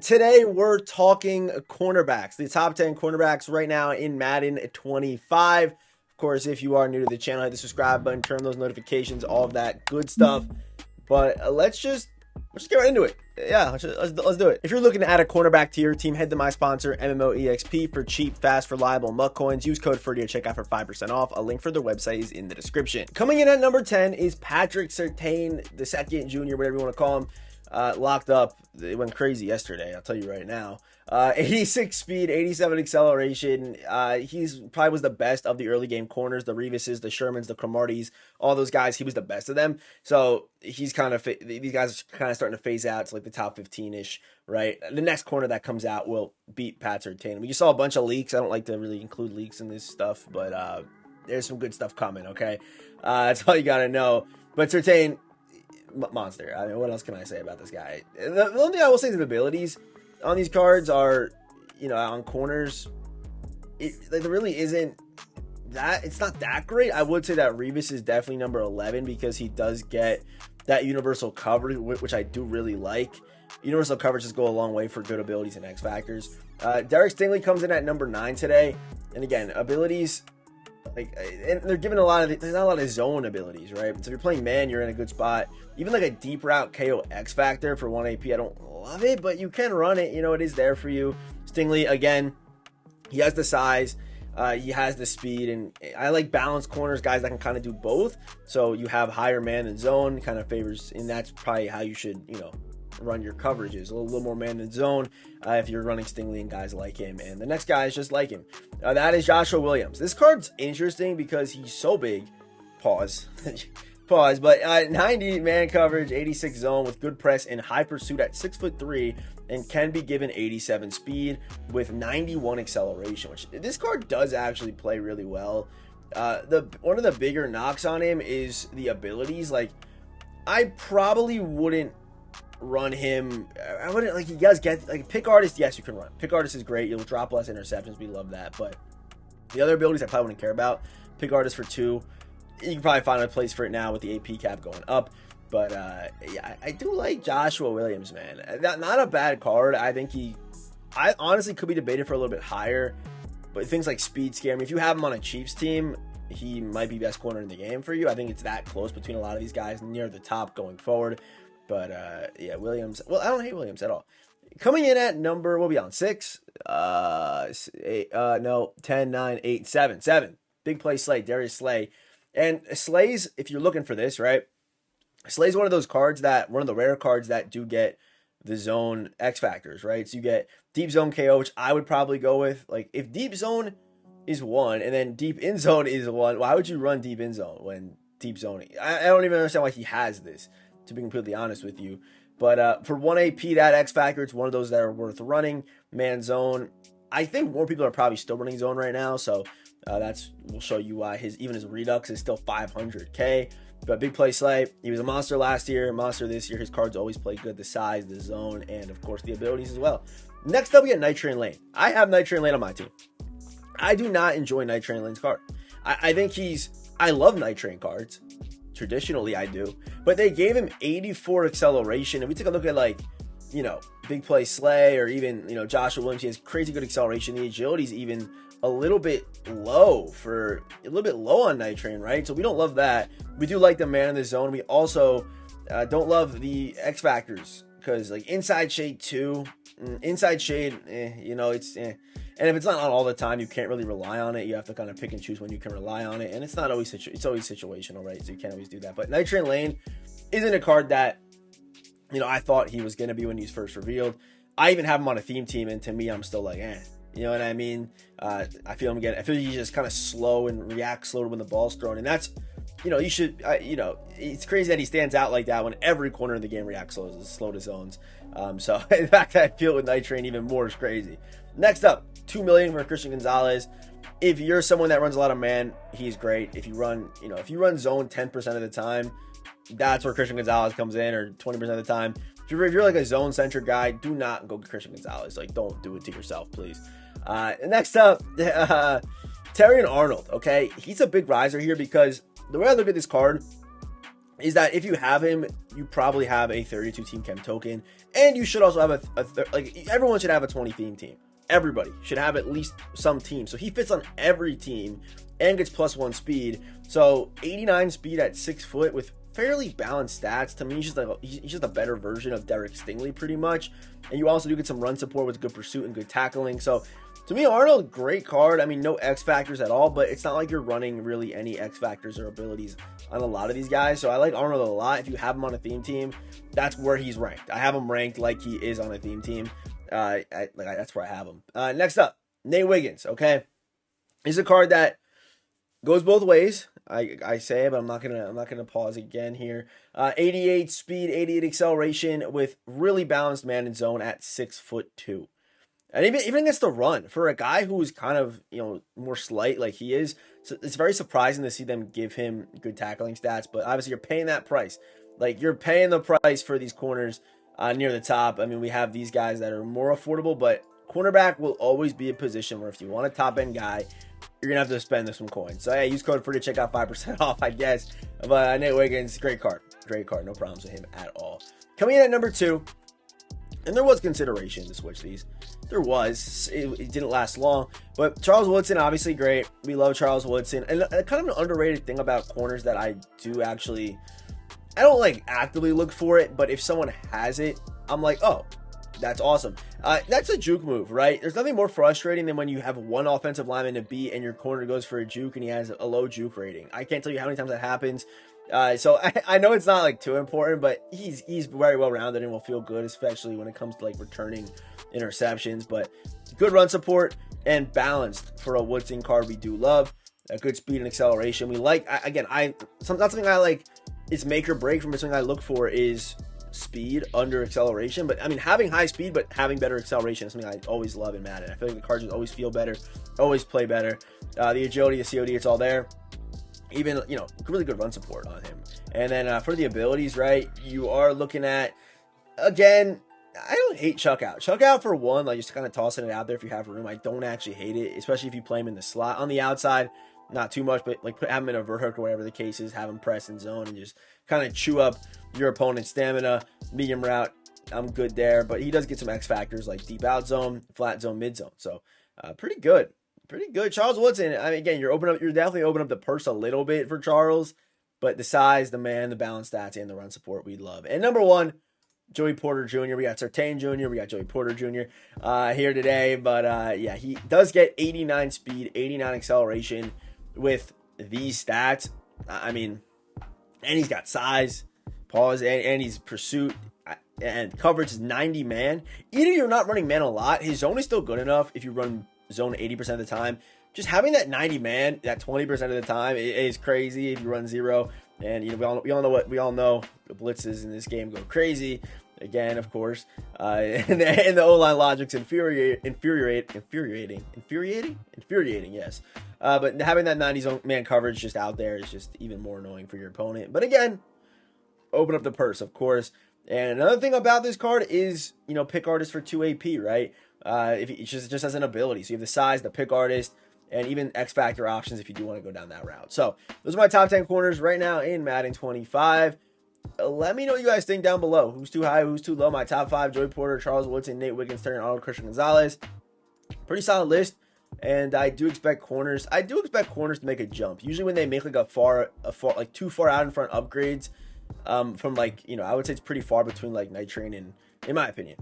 Today we're talking cornerbacks, the top 10 cornerbacks right now in Madden 25. Of course, if you are new to the channel, hit the subscribe button, turn those notifications, all of that good stuff. But let's just get right into it. Yeah, let's do it. If you're looking to add a cornerback to your team, head to my sponsor, MMOEXP, for cheap, fast, reliable MUT coins. Use code FERDY at checkout for 5% off. A link for their website is in the description. Coming in at number 10 is Patrick Surtain, the second junior, whatever you want to call him. Locked up. It went crazy yesterday, I'll tell you right now. 86 speed, 87 acceleration. He's probably was the best of the early game corners, the Revises, the Shermans, the Cromarties, all those guys. He was the best of them. So he's kind of, these guys are kind of starting to phase out to like the top 15-ish, right? The next corner that comes out will beat Pat Surtain. We just saw a bunch of leaks. I don't like to really include leaks in this stuff, but there's some good stuff coming, okay? That's all you got to know. But Surtain, monster. I mean, what else can I say about this guy? The only thing I will say is the abilities on these cards are, you know, on corners, there really isn't that. It's not that great. I would say that Revis is definitely number 11 because he does get that universal coverage, which I do really like. Universal coverages go a long way for good abilities and X factors. Derek Stingley comes in at number 9 today, and again, abilities. Like, and they're given there's not a lot of zone abilities, right? So if you're playing man, you're in a good spot. Even like a deep route KO X factor for 1 AP, I don't love it, but you can run it. You know, it is there for you. Stingley, again, he has the size, he has the speed, and I like balanced corners, guys that can kind of do both. So you have higher man than zone, kind of favors, and that's probably how you should, you know, run your coverages. A little more man than zone if you're running Stingley and guys like him. And the next guy is just like him. That is Joshua Williams. This card's interesting because he's so big. Pause. Pause. But 90 man coverage, 86 zone with good press and high pursuit at 6'3", and can be given 87 speed with 91 acceleration, which this card does actually play really well. One of the bigger knocks on him is the abilities. Like, I probably wouldn't run him. I wouldn't, like, he does get, like, pick artist, yes, you can run. Pick artist is great. You'll drop less interceptions. We love that. But the other abilities I probably wouldn't care about. Pick artist for 2. You can probably find a place for it now with the AP cap going up. But yeah, I do like Joshua Williams, man. Not a bad card. I think I honestly could be debated for a little bit higher. But things like speed scare me. If you have him on a Chiefs team, he might be best corner in the game for you. I think it's that close between a lot of these guys near the top going forward. But yeah, Williams. Well, I don't hate Williams at all. Coming in at number, we'll be on 6, 8, no, 10, 9, 8, 7. 7. Big play Slay, Darius Slay. And Slay's, if you're looking for this, right? Slay's one of those cards that, one of the rare cards that do get the zone X factors, right? So you get deep zone KO, which I would probably go with. Like, if deep zone is 1 and then deep in zone is 1, why would you run deep in zone when deep zoning? I don't even understand why he has this, to be completely honest with you. But for 1 AP, that X factor, it's one of those that are worth running. Man zone, I think more people are probably still running zone right now, so we'll show you why even his redux is still 500k. But big play Slay, he was a monster last year, monster this year. His cards always play good, the size, the zone, and of course the abilities as well. Next up, we get Night Train Lane. I have Night Train Lane on my team. I do not enjoy Night Train Lane's card. I think I love Night Train cards. Traditionally, I do. But they gave him 84 acceleration. And we take a look at, like, you know, big play Slay or even, you know, Joshua Williams. He has crazy good acceleration. The agility is even a little bit low on Night Train, right? So we don't love that. We do like the man in the zone. We also don't love the X factors because, like, inside shade 2, inside shade, you know, it's And if it's not on all the time, you can't really rely on it. You have to kind of pick and choose when you can rely on it. And it's not always it's always situational, right? So you can't always do that. But Night Train Lane isn't a card that, you know, I thought he was going to be when he was first revealed. I even have him on a theme team, and to me, I'm still like, eh. You know what I mean? I feel he's just kind of slow and reacts slow when the ball's thrown. And that's, you know, it's crazy that he stands out like that when every corner in the game reacts slow to zones. So in fact, I feel with Night Train even more is crazy. Next up, 2 million for Christian Gonzalez. If you're someone that runs a lot of man, he's great. If you run zone 10% of the time, that's where Christian Gonzalez comes in, or 20% of the time. If you're like a zone-centered guy, do not go Christian Gonzalez. Like, don't do it to yourself, please. Next up, Terrion Arnold, okay? He's a big riser here because the way I look at this card, is that if you have him, you probably have a 32 team chem token, and you should also have like everyone should have a 20 theme team. Everybody should have at least some team. So he fits on every team and gets +1 speed. So 89 speed at 6 foot with fairly balanced stats. To me, he's just a better version of Derek Stingley pretty much. And you also do get some run support with good pursuit and good tackling. So to me, Arnold, great card. I mean, no X factors at all, but it's not like you're running really any X factors or abilities on a lot of these guys. So I like Arnold a lot. If you have him on a theme team, that's where he's ranked. I have him ranked like he is on a theme team. That's where I have him. Next up, Nate Wiggins. Okay, he's a card that goes both ways. I say it, but I'm not gonna pause again here. 88 speed, 88 acceleration with really balanced man and zone at 6'2". And even against the run, for a guy who is kind of, more slight like he is, so it's very surprising to see them give him good tackling stats. But obviously, you're paying that price. Like, you're paying the price for these corners near the top. I mean, we have these guys that are more affordable, but cornerback will always be a position where if you want a top-end guy, you're going to have to spend some coins. So, hey, use code FREE to check out 5% off, I guess. But Nate Wiggins, great card. Great card. No problems with him at all. Coming in at number 2, and there was consideration to switch these. There was. It didn't last long. But Charles Woodson, obviously great. We love Charles Woodson. And kind of an underrated thing about corners that I do actually, I don't like actively look for it, but if someone has it, I'm like, oh, that's awesome. That's a juke move, right? There's nothing more frustrating than when you have one offensive lineman to beat and your corner goes for a juke and he has a low juke rating. I can't tell you how many times that happens. So I know it's not like too important, but he's very well rounded and will feel good, especially when it comes to like returning interceptions. But good run support and balanced for a Woodson card we do love. A good speed and acceleration. We like, again, not something I like is make or break from something I look for is speed under acceleration. But I mean, having high speed but having better acceleration is something I always love in Madden. I feel like the cards just always feel better, always play better. The agility, the COD, it's all there. Even, really good run support on him. And then for the abilities, right, you are looking at, again, I don't hate Chuck Out. Chuck Out for one, like just kind of tossing it out there if you have room. I don't actually hate it, especially if you play him in the slot. On the outside, not too much, but like have him in a vert hook or whatever the case is, have him press in zone and just kind of chew up your opponent's stamina. Medium route, I'm good there. But he does get some X factors like deep out zone, flat zone, mid zone. So pretty good. Pretty good. Charles Woodson, I mean, again, you're definitely opening up the purse a little bit for Charles, but the size, the man, the balance stats, and the run support we love. And number 1, Joey Porter Jr. We got Surtain Jr., we got Joey Porter Jr. Here today, but yeah, he does get 89 speed, 89 acceleration with these stats. I mean, and he's got size, pause, and he's pursuit, and coverage is 90 man. Even if you're not running man a lot, his zone is still good enough if you run zone 80% of the time. Just having that 90 man, that 20% of the time is crazy if you run 0. And we all know the blitzes in this game go crazy. Again, of course, and the O-line logic's infuriating. Yes, but having that 90 man coverage just out there is just even more annoying for your opponent. But again, open up the purse, of course. And another thing about this card is, pick artist for 2 AP, right? If it just has an ability. So you have the size, the pick artist, and even X Factor options if you do want to go down that route. So those are my top 10 corners right now in Madden 25. Let me know what you guys think down below. Who's too high, who's too low? My top 5, Joey Porter, Charles Woodson, Nate Wiggins, Terry Arnold, Christian Gonzalez. Pretty solid list. And I do expect corners to make a jump. Usually when they make like too far out in front upgrades, from I would say it's pretty far between like Night Train and, in my opinion.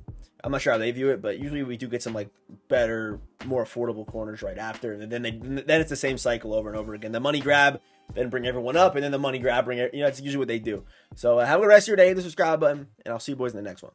I'm not sure how they view it, but usually we do get some like better, more affordable corners right after, and then it's the same cycle over and over again. The money grab, then bring everyone up, and then the money grab, that's usually what they do. So have a good rest of your day. Hit the subscribe button, and I'll see you boys in the next one.